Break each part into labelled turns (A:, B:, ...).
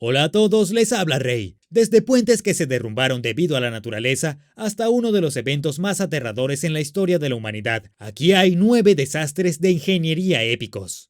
A: Hola a todos, les habla Rey. Desde puentes que se derrumbaron debido a la naturaleza hasta uno de los eventos más aterradores en la historia de la humanidad, aquí hay 9 desastres de ingeniería épicos.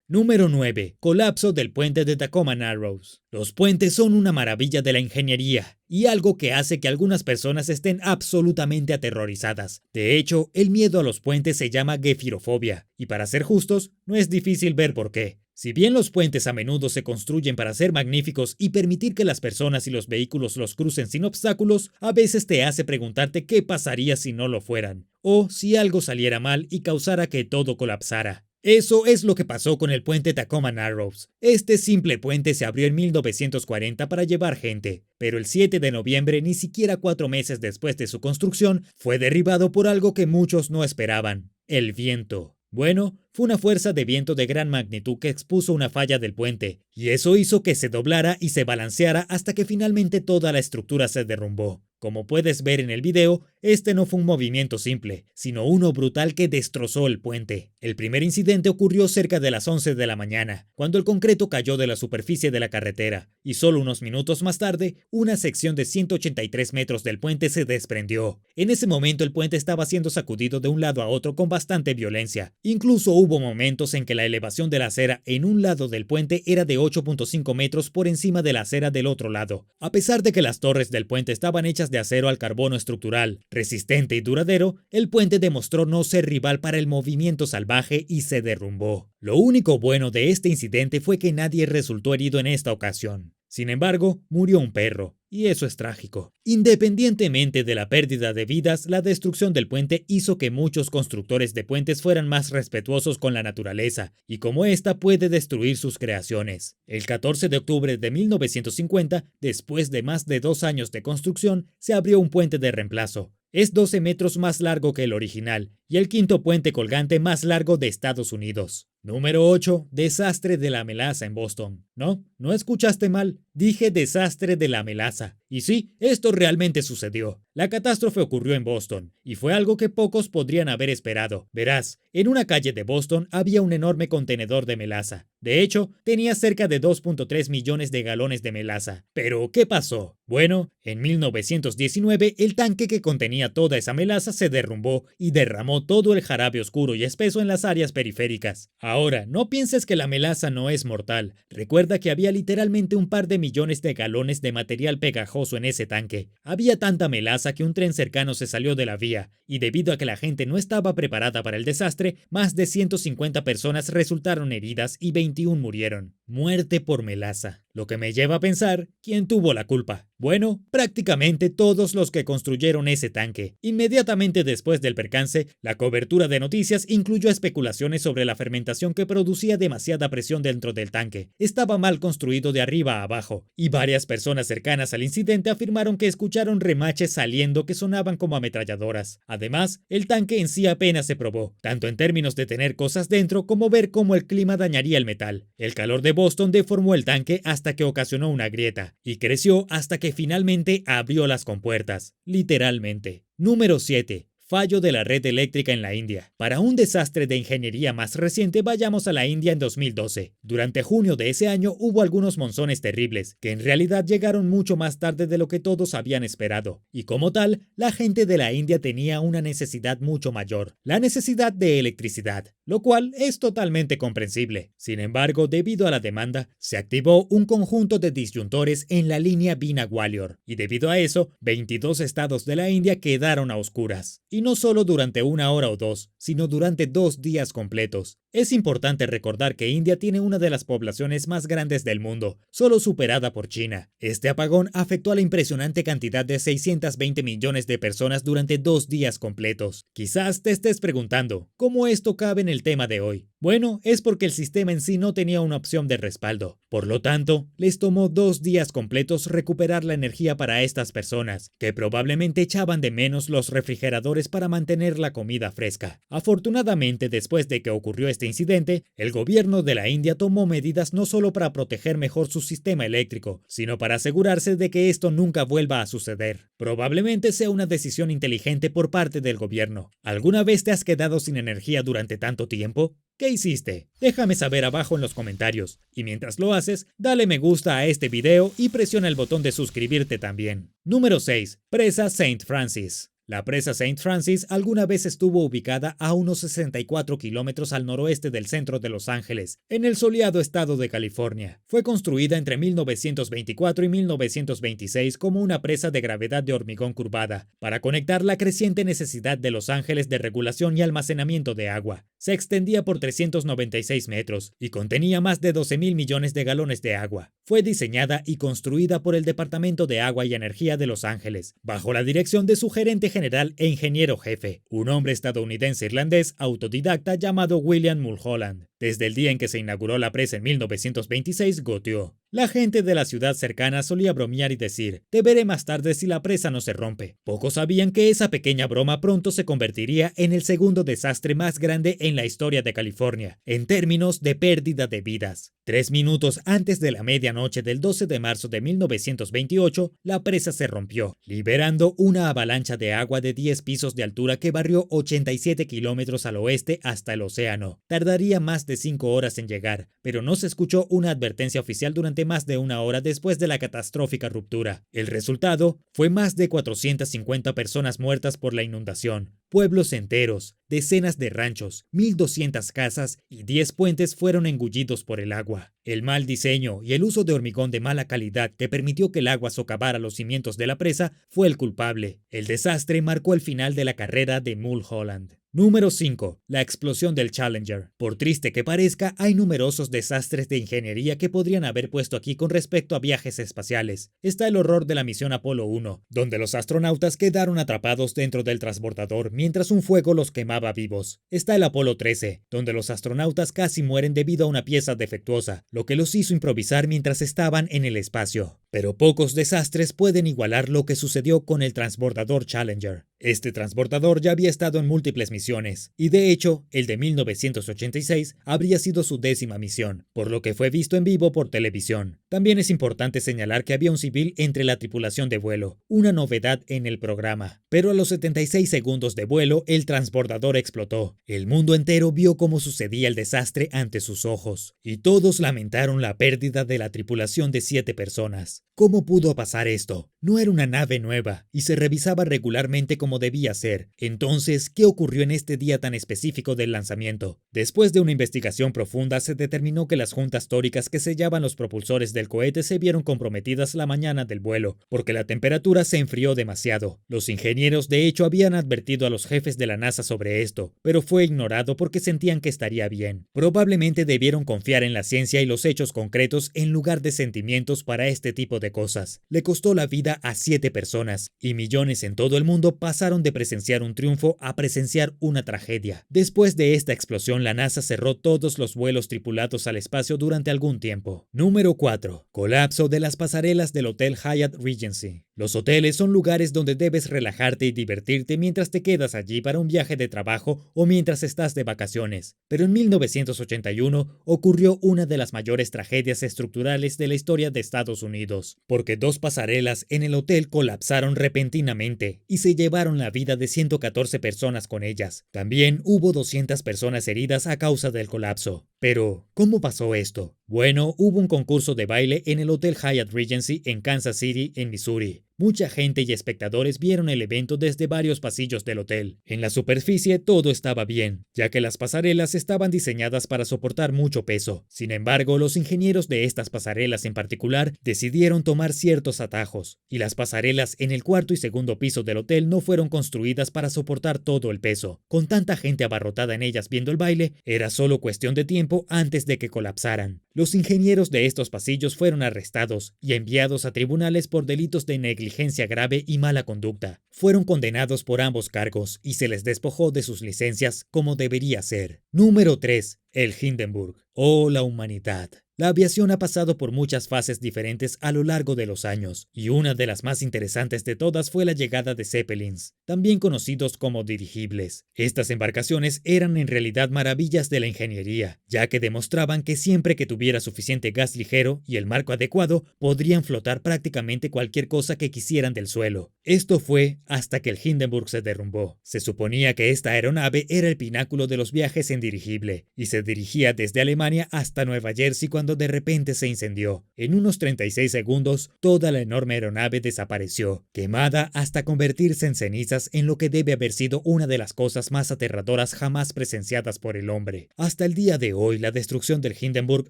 A: Número 9. Colapso del puente de Tacoma Narrows. Los puentes son una maravilla de la ingeniería y algo que hace que algunas personas estén absolutamente aterrorizadas. De hecho, el miedo a los puentes se llama gefirofobia, y para ser justos, no es difícil ver por qué. Si bien los puentes a menudo se construyen para ser magníficos y permitir que las personas y los vehículos los crucen sin obstáculos, a veces te hace preguntarte qué pasaría si no lo fueran, o si algo saliera mal y causara que todo colapsara. Eso es lo que pasó con el puente Tacoma Narrows. Este simple puente se abrió en 1940 para llevar gente, pero el 7 de noviembre, ni siquiera 4 meses después de su construcción, fue derribado por algo que muchos no esperaban: el viento. Bueno, fue una fuerza de viento de gran magnitud que expuso una falla del puente, y eso hizo que se doblara y se balanceara hasta que finalmente toda la estructura se derrumbó. Como puedes ver en el video, este no fue un movimiento simple, sino uno brutal que destrozó el puente. El primer incidente ocurrió cerca de las 11 de la mañana, cuando el concreto cayó de la superficie de la carretera, y solo unos minutos más tarde, una sección de 183 metros del puente se desprendió. En ese momento el puente estaba siendo sacudido de un lado a otro con bastante violencia. Incluso hubo momentos en que la elevación de la acera en un lado del puente era de 8.5 metros por encima de la acera del otro lado. A pesar de que las torres del puente estaban hechas de acero al carbono estructural, resistente y duradero, el puente demostró no ser rival para el movimiento salvaje y se derrumbó. Lo único bueno de este incidente fue que nadie resultó herido en esta ocasión. Sin embargo, murió un perro, y eso es trágico. Independientemente de la pérdida de vidas, la destrucción del puente hizo que muchos constructores de puentes fueran más respetuosos con la naturaleza, y cómo ésta puede destruir sus creaciones. El 14 de octubre de 1950, después de más de 2 años de construcción, se abrió un puente de reemplazo. Es 12 metros más largo que el original, y el quinto puente colgante más largo de Estados Unidos. Número 8. Desastre de la melaza en Boston. No escuchaste mal. Dije desastre de la melaza. Y sí, esto realmente sucedió. La catástrofe ocurrió en Boston, y fue algo que pocos podrían haber esperado. Verás, en una calle de Boston había un enorme contenedor de melaza. De hecho, tenía cerca de 2.3 millones de galones de melaza. ¿Pero qué pasó? Bueno, en 1919 el tanque que contenía toda esa melaza se derrumbó y derramó todo el jarabe oscuro y espeso en las áreas periféricas. Ahora, no pienses que la melaza no es mortal. Recuerda que había literalmente un par de millones de galones de material pegajoso en ese tanque. Había tanta melaza que un tren cercano se salió de la vía, y debido a que la gente no estaba preparada para el desastre, más de 150 personas resultaron heridas y 21 murieron. Muerte por melaza. Lo que me lleva a pensar, ¿quién tuvo la culpa? Bueno, prácticamente todos los que construyeron ese tanque. Inmediatamente después del percance, la cobertura de noticias incluyó especulaciones sobre la fermentación que producía demasiada presión dentro del tanque. Estaba mal construido de arriba a abajo, y varias personas cercanas al incidente afirmaron que escucharon remaches saliendo que sonaban como ametralladoras. Además, el tanque en sí apenas se probó, tanto en términos de tener cosas dentro como ver cómo el clima dañaría el metal. El calor de Boston deformó el tanque hasta que ocasionó una grieta, y creció hasta que finalmente abrió las compuertas, literalmente. Número 7. Fallo de la red eléctrica en la India. Para un desastre de ingeniería más reciente, vayamos a la India en 2012. Durante junio de ese año hubo algunos monzones terribles, que en realidad llegaron mucho más tarde de lo que todos habían esperado. Y como tal, la gente de la India tenía una necesidad mucho mayor, la necesidad de electricidad, lo cual es totalmente comprensible. Sin embargo, debido a la demanda, se activó un conjunto de disyuntores en la línea Bina-Gwalior, y debido a eso, 22 estados de la India quedaron a oscuras. Y no solo durante 1 hora o 2, sino durante 2 días completos. Es importante recordar que India tiene una de las poblaciones más grandes del mundo, solo superada por China. Este apagón afectó a la impresionante cantidad de 620 millones de personas durante 2 días completos. Quizás te estés preguntando, ¿cómo esto cabe en el tema de hoy? Bueno, es porque el sistema en sí no tenía una opción de respaldo. Por lo tanto, les tomó 2 días completos recuperar la energía para estas personas, que probablemente echaban de menos los refrigeradores para mantener la comida fresca. Afortunadamente, después de que ocurrió este incidente, el gobierno de la India tomó medidas no solo para proteger mejor su sistema eléctrico, sino para asegurarse de que esto nunca vuelva a suceder. Probablemente sea una decisión inteligente por parte del gobierno. ¿Alguna vez te has quedado sin energía durante tanto tiempo? ¿Qué hiciste? Déjame saber abajo en los comentarios. Y mientras lo haces, dale me gusta a este video y presiona el botón de suscribirte también. Número 6. Presa St. Francis. La presa St. Francis alguna vez estuvo ubicada a unos 64 kilómetros al noroeste del centro de Los Ángeles, en el soleado estado de California. Fue construida entre 1924 y 1926 como una presa de gravedad de hormigón curvada, para conectar la creciente necesidad de Los Ángeles de regulación y almacenamiento de agua. Se extendía por 396 metros y contenía más de 12.000 millones de galones de agua. Fue diseñada y construida por el Departamento de Agua y Energía de Los Ángeles, bajo la dirección de su gerente general e ingeniero jefe, un hombre estadounidense-irlandés autodidacta llamado William Mulholland. Desde el día en que se inauguró la presa en 1926, goteó. La gente de la ciudad cercana solía bromear y decir: te veré más tarde si la presa no se rompe. Pocos sabían que esa pequeña broma pronto se convertiría en el segundo desastre más grande en la historia de California, en términos de pérdida de vidas. 3 minutos antes de la medianoche del 12 de marzo de 1928, la presa se rompió, liberando una avalancha de agua de 10 pisos de altura que barrió 87 kilómetros al oeste hasta el océano. Tardaría más de 5 horas en llegar, pero no se escuchó una advertencia oficial durante más de una hora después de la catastrófica ruptura. El resultado fue más de 450 personas muertas por la inundación. Pueblos enteros, decenas de ranchos, 1.200 casas y 10 puentes fueron engullidos por el agua. El mal diseño y el uso de hormigón de mala calidad que permitió que el agua socavara los cimientos de la presa fue el culpable. El desastre marcó el final de la carrera de Mulholland. Número 5. La explosión del Challenger. Por triste que parezca, hay numerosos desastres de ingeniería que podrían haber puesto aquí con respecto a viajes espaciales. Está el horror de la misión Apolo 1, donde los astronautas quedaron atrapados dentro del transbordador mientras un fuego los quemaba vivos. Está el Apolo 13, donde los astronautas casi mueren debido a una pieza defectuosa, lo que los hizo improvisar mientras estaban en el espacio. Pero pocos desastres pueden igualar lo que sucedió con el transbordador Challenger. Este transbordador ya había estado en múltiples misiones, y de hecho, el de 1986 habría sido su 10ª misión, por lo que fue visto en vivo por televisión. También es importante señalar que había un civil entre la tripulación de vuelo, una novedad en el programa. Pero a los 76 segundos de vuelo, el transbordador explotó. El mundo entero vio cómo sucedía el desastre ante sus ojos, y todos lamentaron la pérdida de la tripulación de 7 personas. ¿Cómo pudo pasar esto? No era una nave nueva, y se revisaba regularmente como debía ser. Entonces, ¿qué ocurrió en este día tan específico del lanzamiento? Después de una investigación profunda, se determinó que las juntas tóricas que sellaban los propulsores del cohete se vieron comprometidas la mañana del vuelo, porque la temperatura se enfrió demasiado. Los ingenieros, de hecho, habían advertido a los jefes de la NASA sobre esto, pero fue ignorado porque sentían que estaría bien. Probablemente debieron confiar en la ciencia y los hechos concretos en lugar de sentimientos para este tipo de cosas. Le costó la vida a 7 personas, y millones en todo el mundo pasaron de presenciar un triunfo a presenciar una tragedia. Después de esta explosión, la NASA cerró todos los vuelos tripulados al espacio durante algún tiempo. Número 4. Colapso de las pasarelas del Hotel Hyatt Regency. Los hoteles son lugares donde debes relajarte y divertirte mientras te quedas allí para un viaje de trabajo o mientras estás de vacaciones. Pero en 1981 ocurrió una de las mayores tragedias estructurales de la historia de Estados Unidos, porque 2 pasarelas en el hotel colapsaron repentinamente y se llevaron la vida de 114 personas con ellas. También hubo 200 personas heridas a causa del colapso. Pero, ¿cómo pasó esto? Bueno, hubo un concurso de baile en el Hotel Hyatt Regency en Kansas City, en Missouri. Mucha gente y espectadores vieron el evento desde varios pasillos del hotel. En la superficie todo estaba bien, ya que las pasarelas estaban diseñadas para soportar mucho peso. Sin embargo, los ingenieros de estas pasarelas en particular decidieron tomar ciertos atajos, y las pasarelas en el cuarto y segundo piso del hotel no fueron construidas para soportar todo el peso. Con tanta gente abarrotada en ellas viendo el baile, era solo cuestión de tiempo antes de que colapsaran. Los ingenieros de estos pasillos fueron arrestados y enviados a tribunales por delitos de negligencia grave y mala conducta. Fueron condenados por ambos cargos y se les despojó de sus licencias como debería ser. Número 3. El Hindenburg. Oh, la humanidad. La aviación ha pasado por muchas fases diferentes a lo largo de los años, y una de las más interesantes de todas fue la llegada de Zeppelins, también conocidos como dirigibles. Estas embarcaciones eran en realidad maravillas de la ingeniería, ya que demostraban que siempre que tuviera suficiente gas ligero y el marco adecuado, podrían flotar prácticamente cualquier cosa que quisieran del suelo. Esto fue hasta que el Hindenburg se derrumbó. Se suponía que esta aeronave era el pináculo de los viajes en dirigible, y se dirigía desde Alemania hasta Nueva Jersey cuando de repente se incendió. En unos 36 segundos, toda la enorme aeronave desapareció, quemada hasta convertirse en cenizas en lo que debe haber sido una de las cosas más aterradoras jamás presenciadas por el hombre. Hasta el día de hoy, la destrucción del Hindenburg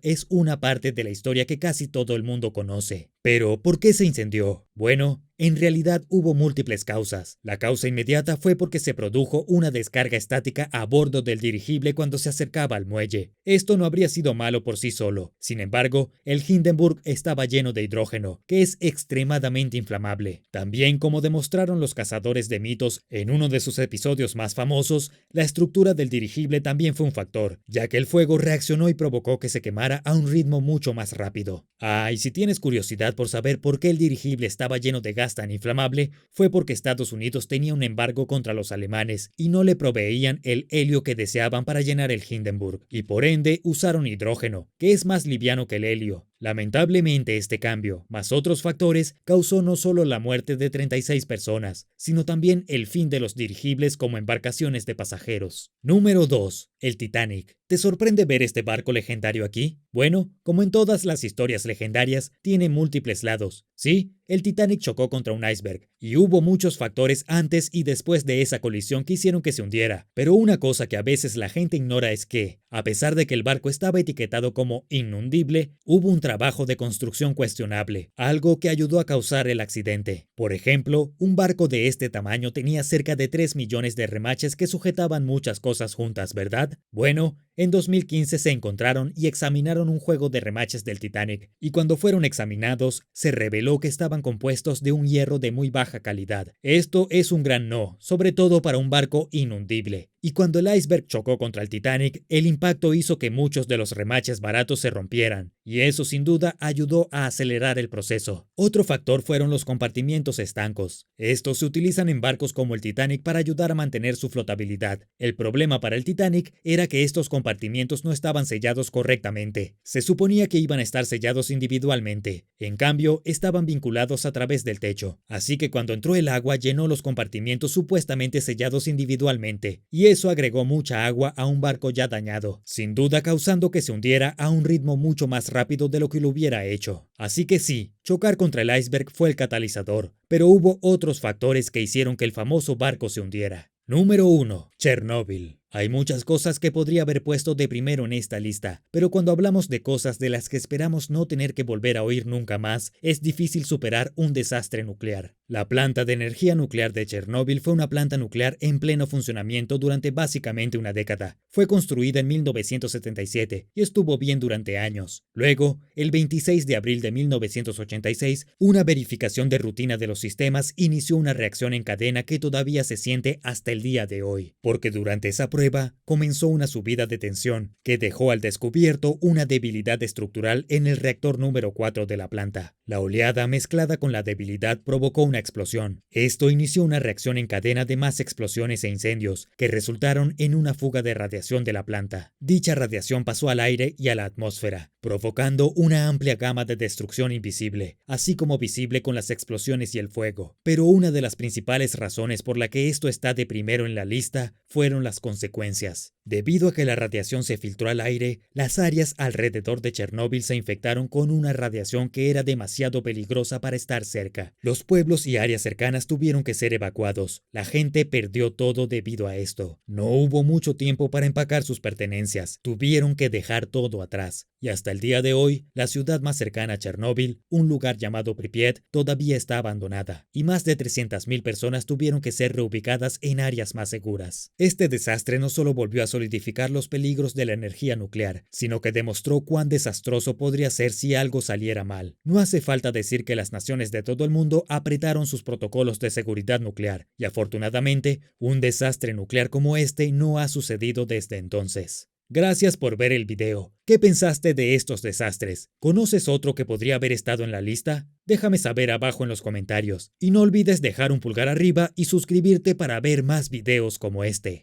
A: es una parte de la historia que casi todo el mundo conoce. Pero, ¿por qué se incendió? Bueno, en realidad hubo múltiples causas. La causa inmediata fue porque se produjo una descarga estática a bordo del dirigible cuando se acercaba al muelle. Esto no habría sido malo por sí solo. Sin embargo, el Hindenburg estaba lleno de hidrógeno, que es extremadamente inflamable. También, como demostraron los cazadores de mitos en uno de sus episodios más famosos, la estructura del dirigible también fue un factor, ya que el fuego reaccionó y provocó que se quemara a un ritmo mucho más rápido. Y si tienes curiosidad por saber por qué el dirigible estaba lleno de gas tan inflamable, fue porque Estados Unidos tenía un embargo contra los alemanes y no le proveían el helio que deseaban para llenar el Hindenburg, y por ende usaron hidrógeno, que es más liviano que el helio. Lamentablemente este cambio, más otros factores, causó no solo la muerte de 36 personas, sino también el fin de los dirigibles como embarcaciones de pasajeros. Número 2. El Titanic. ¿Te sorprende ver este barco legendario aquí? Bueno, como en todas las historias legendarias, tiene múltiples lados. Sí, el Titanic chocó contra un iceberg, y hubo muchos factores antes y después de esa colisión que hicieron que se hundiera. Pero una cosa que a veces la gente ignora es que, a pesar de que el barco estaba etiquetado como inundible, hubo un trabajo de construcción cuestionable, algo que ayudó a causar el accidente. Por ejemplo, un barco de este tamaño tenía cerca de 3 millones de remaches que sujetaban muchas cosas juntas, ¿verdad? Bueno, en 2015 se encontraron y examinaron un juego de remaches del Titanic, y cuando fueron examinados, se reveló que estaban compuestos de un hierro de muy baja calidad. Esto es un gran no, sobre todo para un barco inundible. Y cuando el iceberg chocó contra el Titanic, el impacto hizo que muchos de los remaches baratos se rompieran, y eso sin duda ayudó a acelerar el proceso. Otro factor fueron los compartimientos estancos. Estos se utilizan en barcos como el Titanic para ayudar a mantener su flotabilidad. El problema para el Titanic era que estos compartimientos no estaban sellados correctamente. Se suponía que iban a estar sellados individualmente. En cambio, estaban vinculados a través del techo. Así que cuando entró el agua llenó los compartimientos supuestamente sellados individualmente, y eso agregó mucha agua a un barco ya dañado, sin duda causando que se hundiera a un ritmo mucho más rápido de lo que lo hubiera hecho. Así que sí, chocar contra el iceberg fue el catalizador, pero hubo otros factores que hicieron que el famoso barco se hundiera. Número 1. Chernóbil. Hay muchas cosas que podría haber puesto de primero en esta lista, pero cuando hablamos de cosas de las que esperamos no tener que volver a oír nunca más, es difícil superar un desastre nuclear. La planta de energía nuclear de Chernóbil fue una planta nuclear en pleno funcionamiento durante básicamente una década. Fue construida en 1977 y estuvo bien durante años. Luego, el 26 de abril de 1986, una verificación de rutina de los sistemas inició una reacción en cadena que todavía se siente hasta el día de hoy, porque durante esa prueba comenzó una subida de tensión que dejó al descubierto una debilidad estructural en el reactor número 4 de la planta. La oleada mezclada con la debilidad provocó una explosión. Esto inició una reacción en cadena de más explosiones e incendios que resultaron en una fuga de radiación de la planta. Dicha radiación pasó al aire y a la atmósfera, provocando una amplia gama de destrucción invisible, así como visible con las explosiones y el fuego. Pero una de las principales razones por la que esto está de primero en la lista fueron las consecuencias. Debido a que la radiación se filtró al aire, las áreas alrededor de Chernóbil se infectaron con una radiación que era demasiado peligrosa para estar cerca. Los pueblos y áreas cercanas tuvieron que ser evacuados. La gente perdió todo debido a esto. No hubo mucho tiempo para empacar sus pertenencias. Tuvieron que dejar todo atrás. Y hasta el día de hoy, la ciudad más cercana a Chernóbil, un lugar llamado Pripyat, todavía está abandonada, y más de 300.000 personas tuvieron que ser reubicadas en áreas más seguras. Este desastre no solo volvió a solidificar los peligros de la energía nuclear, sino que demostró cuán desastroso podría ser si algo saliera mal. No hace falta decir que las naciones de todo el mundo apretaron sus protocolos de seguridad nuclear, y afortunadamente, un desastre nuclear como este no ha sucedido desde entonces. Gracias por ver el video. ¿Qué pensaste de estos desastres? ¿Conoces otro que podría haber estado en la lista? Déjame saber abajo en los comentarios. Y no olvides dejar un pulgar arriba y suscribirte para ver más videos como este.